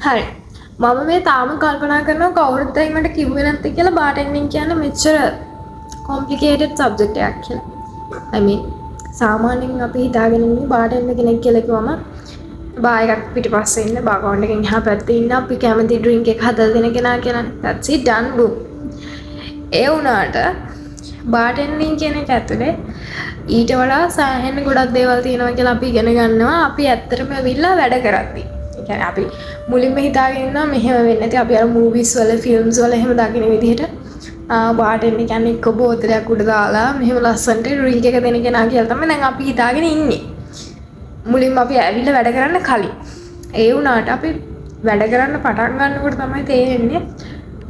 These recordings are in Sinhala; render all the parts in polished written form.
හරි මම මේ තාම කල්පනා කරනවා කවුරුත් ඇයි මට කිව්වේ නැත්තේ කියලා බාටෙන්ඩින් කියන්නේ මෙච්චර කොම්ප්ලිකේටඩ් සබ්ජෙක්ට් එකක් කියලා. I mean සාමාන්‍යයෙන් අපි හිතාගෙන ඉන්නේ බාටෙන්ඩර් කෙනෙක් කියලා කිව්වම බා එකක් පිටිපස්සේ ඉන්න බා කවුන්ටර් එකෙන් එහා පැත්තේ ඉන්න අපි කැමති ඩ්‍රින්ක් එක හදලා දෙන කෙනා කියලානේ. That's it done boom. ඒ වුණාට බාටෙන්ඩින් කියන එක ඇතුලේ ඊට වඩා සෑහෙන ගොඩක් දේවල් තියෙනවා කියලා අපි ඉගෙන ගන්නවා. අපි ඇත්තටම ඇවිල්ලා වැඩ කරද්දී. ඒ කියන්නේ අපි මුලින්ම හිතාගෙන ඉන්නවා මෙහෙම වෙන්නේ නැති අපි අර මූවිස් වල ෆිල්ම්ස් වල එහෙම දකින විදිහට බාටෙන්ඩර් කියන්නේ එක්ක බෝතලයක් උඩ දාලා මෙහෙම ලස්සනට ඩ්‍රින්ක් එක දෙන කෙනා කියලා තමයි දැන් අපි හිතාගෙන ඉන්නේ. මුලින්ම අපි ඇවිල්ලා වැඩ කරන්න කලින්. ඒ වුණාට අපි වැඩ කරන්න පටන් ගන්නකොට තමයි තේරෙන්නේ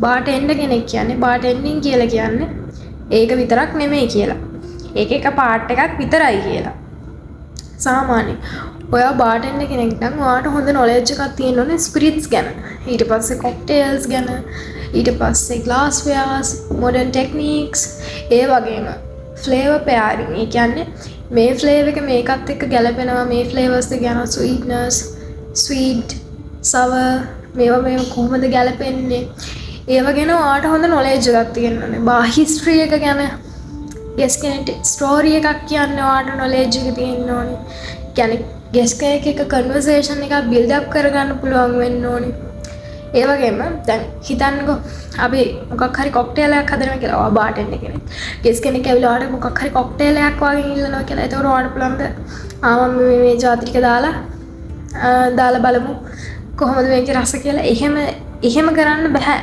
බාටෙන්ඩර් කෙනෙක් කියන්නේ බාටෙන්ඩින් කියලා කියන්නේ ඒක විතරක් නෙමෙයි කියලා. ඒක එක පාර්ට් එකක් විතරයි කියලා. සාමාන්‍යයෙන් ඔයා බාටෙන්ඩර් කෙනෙක් නම් ඔයාට හොඳ නොලෙජ් එකක් තියෙන්න ඕනේ ස්පිරිට්ස් ගැන. ඊට පස්සේ කොක්ටේල්ස් ගැන, ඊට පස්සේ glasswares, modern techniques, ඒ වගේම flavor pairing. ඒ කියන්නේ මේ ෆ්ලේවර් එක මේකත් එක්ක ගැලපෙනවා මේ ෆ්ලේවර්ස් දෙක යනවා sweetness, sweet, sour මේවා කොහොමද ගැලපෙන්නේ? ඒව ගැන ඔයාට හොඳ නොලෙජ් එකක් තියෙන්න ඕනේ. බා හිස්ටරි එක ගැන ගෙස් කෙනෙක් ස්ටෝරි එකක් කියන්න ඔයාට නොලෙජ් එක තියෙන්න ඕනේ. කියන්නේ ගෙස් කෙනෙක් එක්ක කන්වර්සේෂන් එකක් බිල්ඩ් අප් කරගන්න පුළුවන් වෙන්න ඕනේ. ඒ වගේම දැන් හිතන්නකෝ අපි මොකක් හරි කොක්ටේල් එකක් හදනවා කියලා. ඔයා බාටෙන්ඩර් කෙනෙක්. ගෙස් කෙනෙක් ඇවිල්ලා ඔයාට මොකක් හරි කොක්ටේල් එකක් වගේ ඉල්ලනවා කියලා. ඒතකොට ඔයාට පුළුවන්ද මම මේ ජාති ටික දාලා බලමු කොහොමද මේකේ රස කියලා. එහෙම කරන්න බෑ.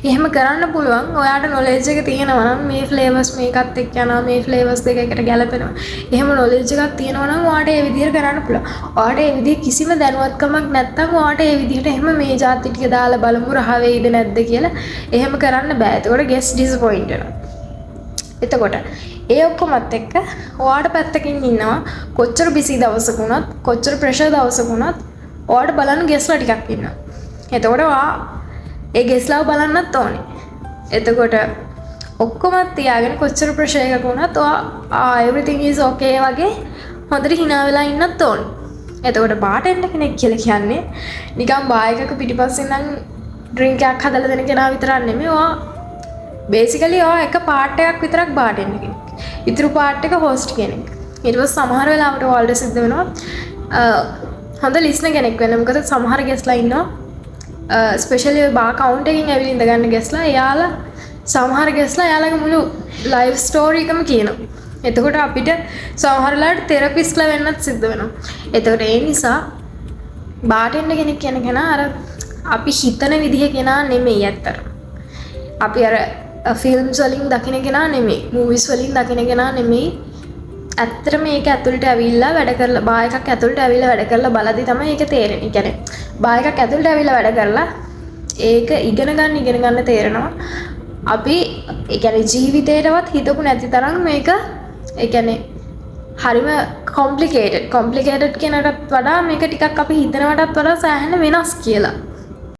එහෙම කරන්න පුළුවන් ඔයාට නොලෙජ් එක තියෙනවා නම් මේ ෆ්ලේවර්ස් මේකත් එක්ක යනවා මේ ෆ්ලේවර්ස් දෙක එකට ගැලපෙනවා. එහෙම නොලෙජ් එකක් තියෙනවා නම් ඔයාට ඒ විදිහට කරන්න පුළුවන්. ඔයාට ඒ විදිහ කිසිම දැනුවත්කමක් නැත්නම් ඔයාට ඒ විදිහට එහෙම මේ જાති ටික දාලා බලමු රහ වෙයිද නැද්ද කියලා එහෙම කරන්න බෑ. එතකොට ගෙස් ඩිසපොයින්ට් වෙනවා. එතකොට ඒ ඔක්කොමත් එක්ක ඔයාට පැත්තකින් ඉන්නවා කොච්චර බිසි දවසක වුණත් කොච්චර ප්‍රෙෂර් දවසක වුණත් ඔයාට බලන්න ගෙස්ලා ටිකක් ඉන්නවා. එතකොට ඔයා ඒ ගෙස්ලාව බලන්නත් ඕනේ. එතකොට ඔක්කොම තියාගෙන කොච්චර ප්‍රෙෂර් එකක වුණත් ඔයා everything is okay වගේ හොඳට hina වෙලා ඉන්නත් ඕනේ. එතකොට බාටෙන්ඩර් කෙනෙක් කියලා කියන්නේ නිකන් බා එකක පිටිපස්සෙන් නම් ඩ්‍රින්ක් එකක් හදලා දෙන කෙනා විතරක් නෙමෙයි. ඔයා බේසිකලි ඔයා එක පාර්ට් එකක් විතරක් බාටෙන්ඩර් කෙනෙක්. ඊටු පාර්ට් එක හොස්ට් කෙනෙක්. ඊට පස්සේ සමහර වෙලාවට ඔයාලට සිද්ධ වෙනවා හොඳ ලිස්නර් කෙනෙක් වෙන්න. මොකද සමහර ගෙස්ලා ඉන්නවා ස්පෙෂලි බා කවුන්ටර් එකකින් ඇවිල්ලා ඉඳ ගන්න ගෙස්ලා එයාලා සමහර ගෙස්ලා එයාලගේ මුළු ලයිව් ස්ටෝරි එකම කියනවා. එතකොට අපිට සමහර වෙලාවට තෙරපිස්ට්ලා වෙන්නත් සිද්ධ වෙනවා. එතකොට ඒ නිසා බාටෙන්ඩර් කෙනෙක් කියන කෙනා අර අපි හිතන විදිහ කෙනා නෙමෙයි ඇත්තට. අපි අර ෆිල්ම්ස් වලින් දකින කෙනා නෙමෙයි. මූවිස් වලින් දකින කෙනා නෙමෙයි. ඇත්තටම මේක ඇතුළට ඇවිල්ලා වැඩ කරලා බා එකක් ඇතුළට ඇවිල්ලා වැඩ කරලා බලද්දි තමයි ඒක තේරෙන්නේ. කියන්නේ බා එකක් ඇතුළට ඇවිල්ලා වැඩ කරලා ඒක ඉගෙන ගන්න තේරෙනවා. අපි ඒ කියන්නේ ජීවිතේටවත් හිතපු නැති තරම් මේක ඒ කියන්නේ හරිම කොම්ප්ලිකේටඩ් කියනකටත් වඩා මේක ටිකක් අපි හිතනවටත් වඩා සෑහෙන වෙනස් කියලා.